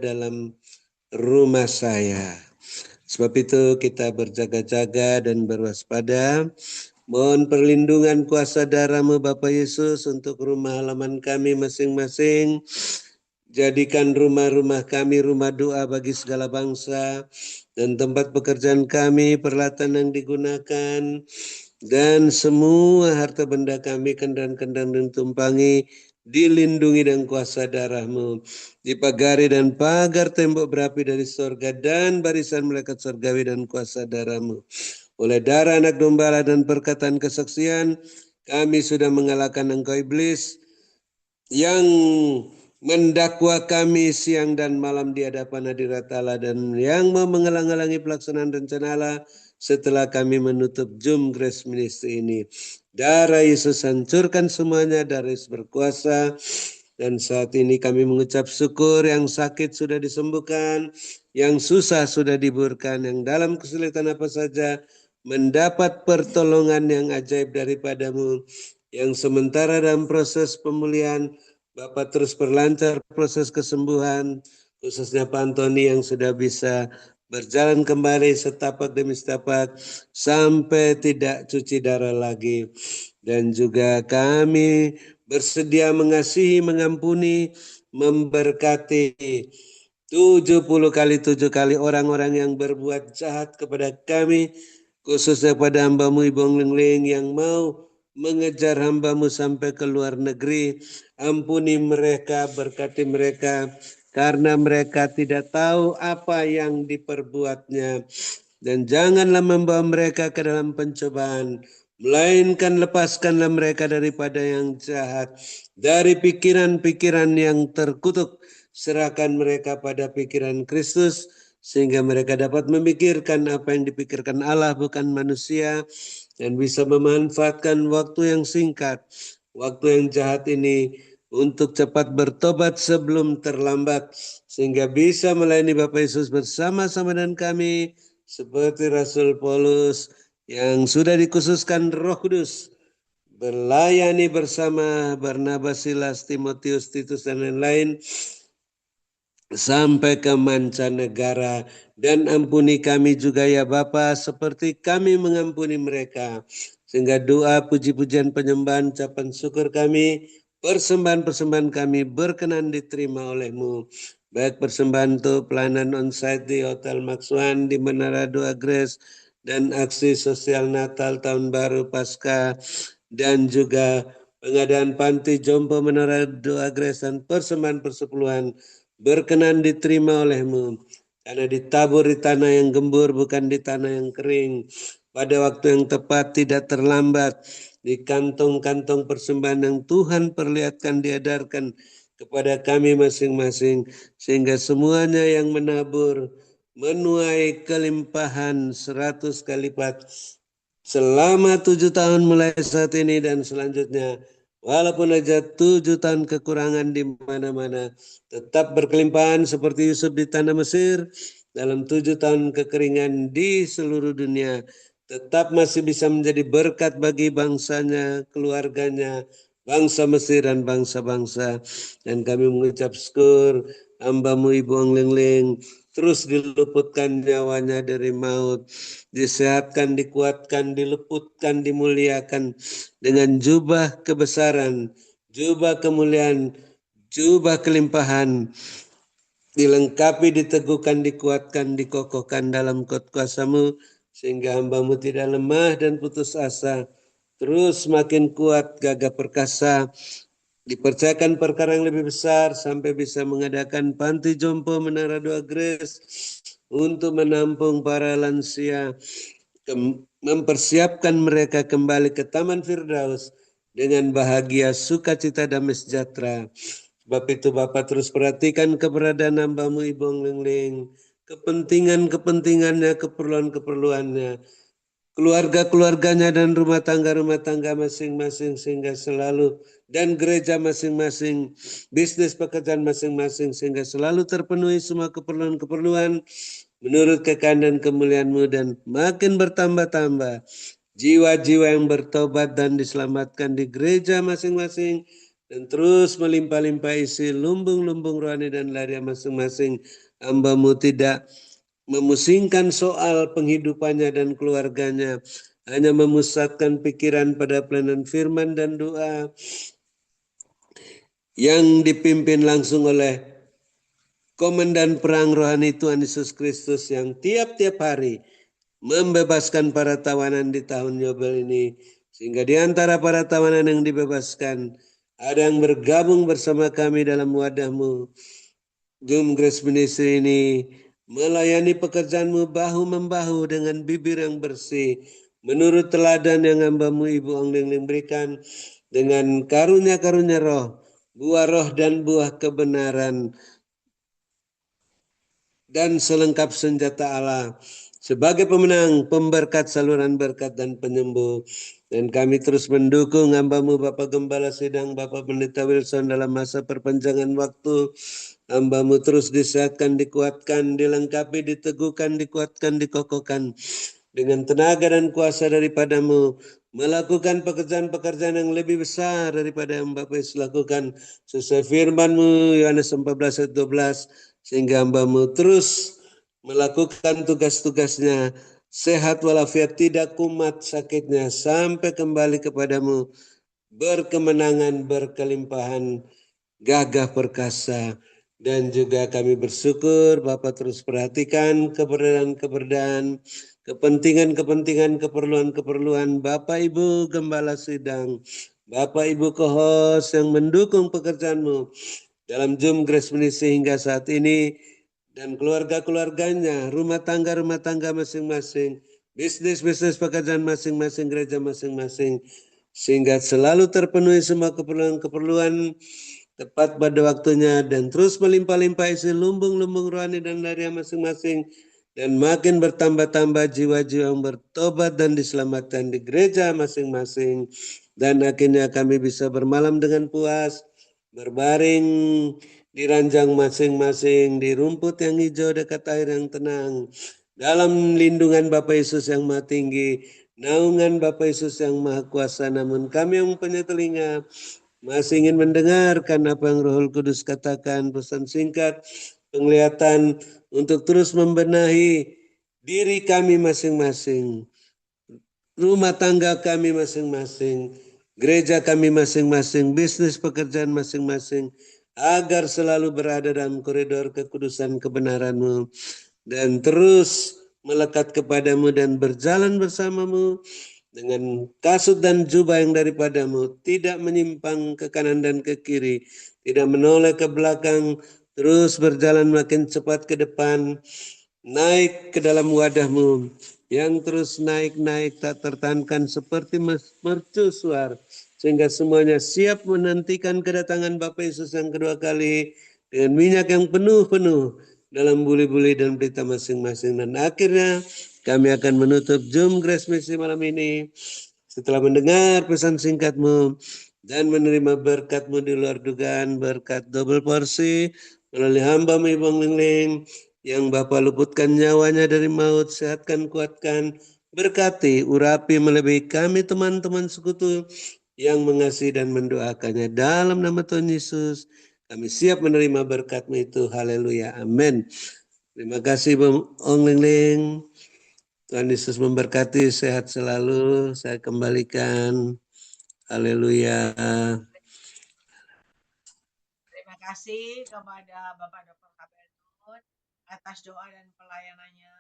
dalam rumah saya. Sebab itu kita berjaga-jaga dan berwaspada. Mohon perlindungan kuasa darah-Mu Bapa Yesus untuk rumah halaman kami masing-masing. Jadikan rumah-rumah kami rumah doa bagi segala bangsa, dan tempat pekerjaan kami peralatan yang digunakan, dan semua harta benda kami, kendaraan-kendaraan dan tumpangi, dilindungi dengan kuasa darah-Mu, dipagari dan pagar tembok berapi dari sorga dan barisan malaikat sorgawi dan kuasa darah-Mu. Oleh darah anak domba dan perkataan kesaksian, kami sudah mengalahkan engkau iblis yang mendakwa kami siang dan malam di hadapan hadirat Allah, dan yang mau menghalang-halangi pelaksanaan rencana Allah setelah kami menutup Zoom Grace Ministry ini. Darah Yesus hancurkan semuanya, darah Yesus berkuasa. Dan saat ini kami mengucap syukur, yang sakit sudah disembuhkan, yang susah sudah diburkan, yang dalam kesulitan apa saja mendapat pertolongan yang ajaib daripada-Mu, yang sementara dalam proses pemulihan, Bapak terus perlancar proses kesembuhan, khususnya Pak Antoni yang sudah bisa berjalan kembali setapak demi setapak sampai tidak cuci darah lagi. Dan juga kami bersedia mengasihi, mengampuni, memberkati 70 kali 7 kali orang-orang yang berbuat jahat kepada kami, khususnya pada hamba-Mu Ibu Lengling yang mau mengejar hamba-Mu sampai ke luar negeri. Ampuni mereka, berkati mereka, karena mereka tidak tahu apa yang diperbuatnya. Dan janganlah membawa mereka ke dalam pencobaan, melainkan lepaskanlah mereka daripada yang jahat, dari pikiran-pikiran yang terkutuk. Serahkan mereka pada pikiran Kristus, sehingga mereka dapat memikirkan apa yang dipikirkan Allah, bukan manusia, dan bisa memanfaatkan waktu yang singkat, waktu yang jahat ini, untuk cepat bertobat sebelum terlambat, sehingga bisa melayani Bapak Yesus bersama-sama dengan kami, seperti Rasul Paulus yang sudah dikhususkan Roh Kudus berlayani bersama Barnabas, Silas, Timotius, Titus, dan lain-lain sampai ke mancanegara. Dan ampuni kami juga ya Bapa, seperti kami mengampuni mereka, sehingga doa, puji-pujian, penyembahan, ucapan syukur kami, persembahan-persembahan kami berkenan diterima oleh-Mu. Baik persembahan untuk pelayanan onsite di Hotel Maxwan, di Menara Doa Grace, dan aksi sosial Natal, Tahun Baru, Paskah, dan juga pengadaan panti jompo Menara Doa Grace, dan persembahan persepuluhan berkenan diterima oleh-Mu, karena ditabur di tanah yang gembur, bukan di tanah yang kering, pada waktu yang tepat, tidak terlambat, di kantong-kantong persembahan yang Tuhan perlihatkan diedarkan kepada kami masing-masing, sehingga semuanya yang menabur menuai kelimpahan 100 kali lipat selama 7 tahun mulai saat ini dan selanjutnya. Walaupun aja 7 tahun kekurangan di mana-mana, tetap berkelimpahan seperti Yusuf di tanah Mesir. Dalam 7 tahun kekeringan di seluruh dunia, tetap masih bisa menjadi berkat bagi bangsanya, keluarganya, bangsa Mesir dan bangsa-bangsa. Dan kami mengucap syukur, hamba-Mu Ibu Lengling terus diluputkan nyawanya dari maut, disehatkan, dikuatkan, diluputkan, dimuliakan dengan jubah kebesaran, jubah kemuliaan, jubah kelimpahan, dilengkapi, diteguhkan, dikuatkan, dikokohkan dalam kuasa-Mu, sehingga hamba-Mu tidak lemah dan putus asa, terus makin kuat, gagah perkasa, dipercayakan perkara yang lebih besar, sampai bisa mengadakan panti jompo Menara Doa Grace untuk menampung para lansia, mempersiapkan mereka kembali ke Taman Firdaus dengan bahagia, sukacita, damai sejahtera. Sebab itu Bapak terus perhatikan keberadaan hamba-Mu Ibu Lengling, kepentingannya, keperluannya, keluarga-keluarganya dan rumah tangga masing-masing, sehingga selalu, dan gereja masing-masing, bisnis pekerjaan masing-masing, sehingga selalu terpenuhi semua keperluan menurut kekayaan dan kemuliaan-Mu, dan makin bertambah-tambah jiwa-jiwa yang bertobat dan diselamatkan di gereja masing-masing, dan terus melimpah-limpah isi lumbung-lumbung rohani dan lahiriah masing-masing. Hamba-Mu tidak memusingkan soal penghidupannya dan keluarganya, hanya memusatkan pikiran pada pelayanan firman dan doa yang dipimpin langsung oleh Komandan Perang Rohani Tuhan Yesus Kristus yang tiap-tiap hari membebaskan para tawanan di tahun Yobel ini. Sehingga di antara para tawanan yang dibebaskan, ada yang bergabung bersama kami dalam wadah-Mu. Zoom Grace Ministry ini melayani pekerjaan-Mu bahu-membahu dengan bibir yang bersih, menurut teladan yang hamba-Mu Ibu Ong Ling Ling berikan, dengan karunia-karunia roh, buah roh dan buah kebenaran, dan selengkap senjata Allah sebagai pemenang, pemberkat, saluran berkat, dan penyembuh. Dan kami terus mendukung hamba-Mu Bapak Gembala Sidang, Bapak Pendeta Wilson dalam masa perpanjangan waktu. Hamba-Mu terus disehatkan, dikuatkan, dilengkapi, diteguhkan, dikuatkan, dikokohkan dengan tenaga dan kuasa daripada-Mu, melakukan pekerjaan-pekerjaan yang lebih besar daripada yang Bapak Yesus lakukan sesuai firman-Mu Yohanes 14 ayat 12, sehingga hamba-Mu terus melakukan tugas-tugasnya sehat walafiat, tidak kumat sakitnya, sampai kembali kepadamu berkemenangan, berkelimpahan, gagah perkasa. Dan juga kami bersyukur Bapak terus perhatikan keberadaan-keberadaan, kepentingan-kepentingan, keperluan-keperluan Bapak Ibu Gembala Sidang, Bapak Ibu Kohos yang mendukung pekerjaan-Mu dalam Zoom Grace Ministry hingga saat ini, dan keluarga-keluarganya, rumah tangga masing-masing, bisnis-bisnis pekerjaan masing-masing, gereja masing-masing, sehingga selalu terpenuhi semua keperluan-keperluan tepat pada waktunya, dan terus melimpah-limpah isi lumbung-lumbung rohani dan lahiriah masing-masing, dan makin bertambah-tambah jiwa-jiwa yang bertobat dan diselamatkan di gereja masing-masing, dan akhirnya kami bisa bermalam dengan puas, berbaring di ranjang masing-masing, di rumput yang hijau dekat air yang tenang, dalam lindungan Bapa Yesus yang Maha Tinggi, naungan Bapa Yesus yang Maha Kuasa. Namun kami yang mempunyai telinga masih ingin mendengarkan apa yang Roh Kudus katakan, pesan singkat, penglihatan untuk terus membenahi diri kami masing-masing, rumah tangga kami masing-masing, gereja kami masing-masing, bisnis pekerjaan masing-masing, agar selalu berada dalam koridor kekudusan kebenaran-Mu, dan terus melekat kepadamu dan berjalan bersamamu dengan kasut dan jubah yang daripada-Mu, tidak menyimpang ke kanan dan ke kiri, tidak menoleh ke belakang, terus berjalan makin cepat ke depan, naik ke dalam wadah-Mu yang terus naik-naik tak tertahankan seperti mercusuar, sehingga semuanya siap menantikan kedatangan Bapa Yesus yang kedua kali dengan minyak yang penuh-penuh dalam buli-buli dan berita masing-masing. Dan akhirnya kami akan menutup Zoom Grace Misi malam ini setelah mendengar pesan singkat-Mu dan menerima berkat-Mu di luar dugaan, berkat double porsi melalui hamba-Mu Ibu Ling Ling yang Bapa luputkan nyawanya dari maut, sehatkan, kuatkan, berkati, urapi melebihi kami teman-teman sekutu yang mengasihi dan mendoakannya. Dalam nama Tuhan Yesus, kami siap menerima berkat-Mu itu. Haleluya. Amin. Terima kasih Bang Ong Ling Ling. Tuhan Yesus memberkati, sehat selalu. Saya kembalikan. Haleluya. Terima kasih kepada Bapak Dr. Kabel Nun atas doa dan pelayanannya.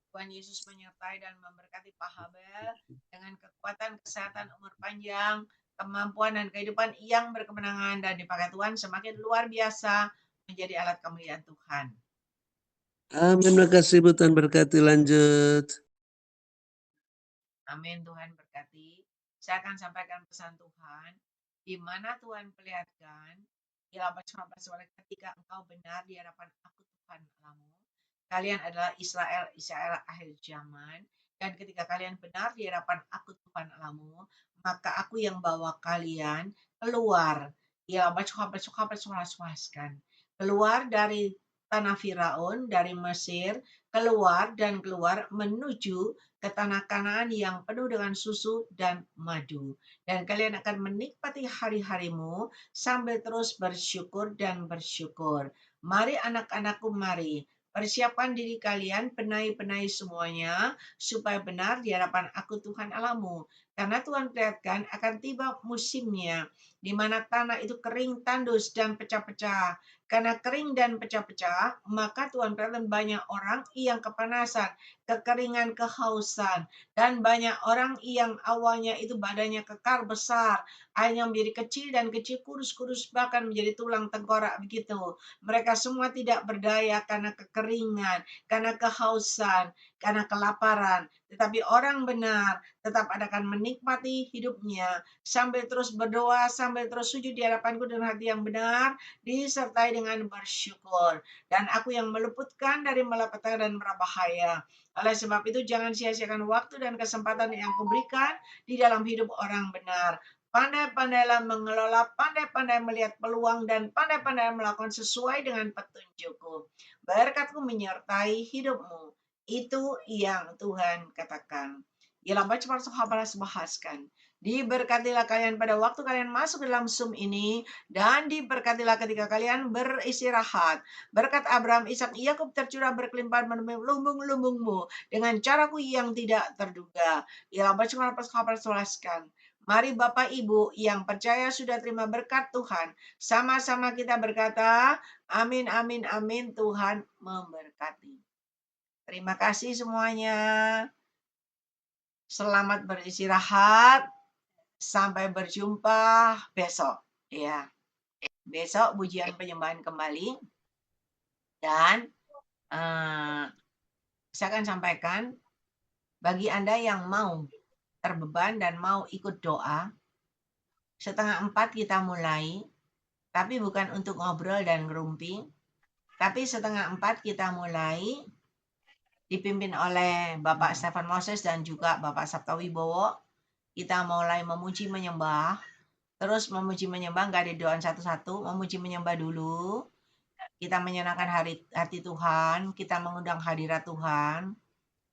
Tuhan Yesus menyertai dan memberkati Pak Habel dengan kekuatan, kesehatan, umur panjang, kemampuan dan kehidupan yang berkemenangan, dan dipakai Tuhan semakin luar biasa menjadi alat kemuliaan Tuhan. Amin. Terima kasih Bu, Tuhan berkati. Lanjut. Amin, Tuhan berkati. Saya akan sampaikan pesan Tuhan, di mana Tuhan perlihatkan, ialah suara ketika engkau benar di hadapan aku Tuhan Allahmu. Kalian adalah Israel akhir zaman, dan ketika kalian benar di hadapan aku Tuhan Allahmu, maka aku yang bawa kalian keluar, ialah bersuaskan, keluar dari tanah Firaun dari Mesir, keluar menuju ke tanah Kanaan yang penuh dengan susu dan madu. Dan kalian akan menikmati hari-harimu sambil terus bersyukur dan bersyukur. Mari anak-anakku, mari. Persiapkan diri kalian, penai-penai semuanya, supaya benar di hadapan aku Tuhan Allahmu. Karena Tuhan perlihatkan akan tiba musimnya, di mana tanah itu kering, tandus, dan pecah-pecah. Karena kering dan pecah-pecah, maka Tuhan perlihatkan banyak orang yang kepanasan, kekeringan, kehausan. Dan banyak orang yang awalnya itu badannya kekar besar, akhirnya menjadi kecil dan kecil, kurus-kurus, bahkan menjadi tulang tengkorak begitu. Mereka semua tidak berdaya karena kekeringan, karena kehausan, karena kelaparan. Tetapi orang benar tetap akan menikmati hidupnya sambil terus berdoa, sambil terus sujud di hadapanku dengan hati yang benar, disertai dengan bersyukur. Dan aku yang meluputkan dari malapetaka dan berbahaya. Oleh sebab itu jangan sia-siakan waktu dan kesempatan yang kuberikan di dalam hidup orang benar. Pandai-pandailah mengelola, pandai-pandai melihat peluang, dan pandai-pandai melakukan sesuai dengan petunjukku. Berkatku menyertai hidupmu. Itu yang Tuhan katakan. Ialah baca sahabat bahaskan. Diberkatilah kalian pada waktu kalian masuk dalam Zoom ini, dan diberkatilah ketika kalian beristirahat. Berkat Abraham, Ishak, Yakub tercurah berkelimpahan memenuhi lumbung-lumbungmu dengan caraku yang tidak terduga. Ialah baca sahabat bahaskan. Mari Bapak Ibu yang percaya sudah terima berkat Tuhan, sama-sama kita berkata, amin, amin, amin, Tuhan memberkati. Terima kasih semuanya. Selamat beristirahat. Sampai berjumpa besok. Ya, besok pujian penyembahan kembali. Dan saya akan sampaikan, bagi Anda yang mau terbeban dan mau ikut doa, 3:30 kita mulai, tapi bukan untuk ngobrol dan ngerumpi, tapi 3:30 kita mulai, dipimpin oleh Bapak Stefan Moses dan juga Bapak Sabta Wibowo. Kita mulai memuji menyembah, terus memuji menyembah, nggak ada doa satu-satu, memuji menyembah dulu. Kita menyenangkan hati Tuhan, kita mengundang hadirat Tuhan,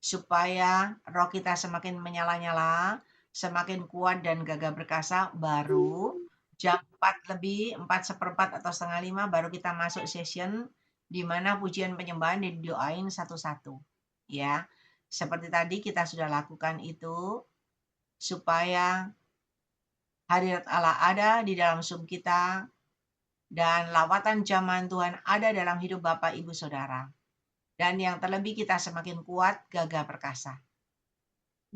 supaya roh kita semakin menyala-nyala, semakin kuat dan gagah perkasa. Baru jam 4:04 atau 4:30 baru kita masuk session di mana pujian penyembahan didoain satu-satu. Ya, seperti tadi kita sudah lakukan itu supaya hadirat Allah ada di dalam Zoom kita dan lawatan zaman Tuhan ada dalam hidup Bapak Ibu Saudara. Dan yang terlebih kita semakin kuat, gagah perkasa.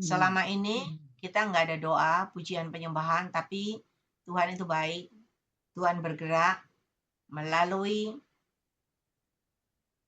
Selama ini kita nggak ada doa, pujian penyembahan, tapi Tuhan itu baik. Tuhan bergerak melalui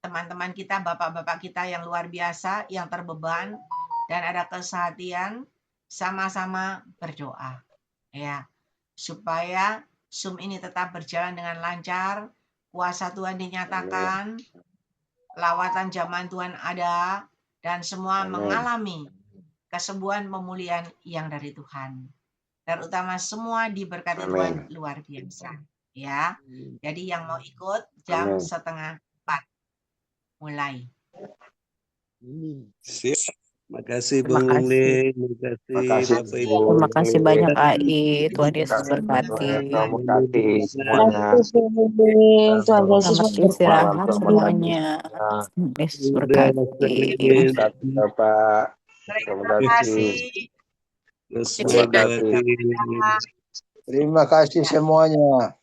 teman-teman kita, bapak-bapak kita yang luar biasa, yang terbeban, dan ada kesehatian, sama-sama berdoa. Ya, supaya Zoom ini tetap berjalan dengan lancar, kuasa Tuhan dinyatakan, lawatan zaman Tuhan ada, dan semua mengalami kesembuhan pemulihan yang dari Tuhan. Terutama semua diberkati Tuhan luar biasa. Ya, jadi yang mau ikut jam 3:30 mulai. Siap. Makasih Terima Bung kasih. Lee, Terima kasih banyak AI. Tuhan Yesus berkati. Berkati semuanya. Tuhan Yesus Selamat memberkati. istirahat semuanya. Yesus berkati. Berkati Bapak. Terima kasih. Terima kasih semuanya.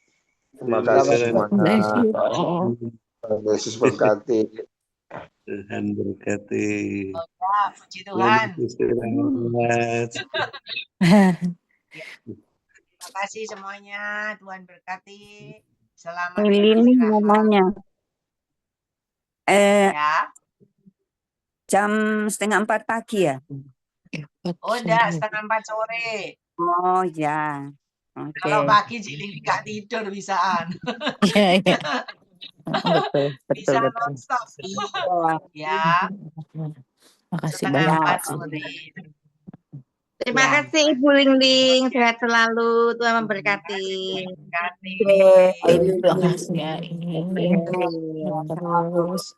Terima kasih semuanya. Tuhan Yesus berkati. Tuhan berkati. Oh, ya, puji Tuhan. Terima kasih semuanya. Tuhan berkati. Selamat Ini namanya. ya. Jam 3:30 pagi ya? Oh, enggak, 3:30 sore. Oh ya. Oke. Kalau pagi Cilik nggak tidur bisaan. Iya, iya. Betul, Bisa betul. non-stop. Iya. Ya. Makasih 3:30 banyak. sore. Terima Ya. kasih Ibu Lingling, sehat selalu, Tuhan memberkati. Terima kasih ya. Iya. Terus.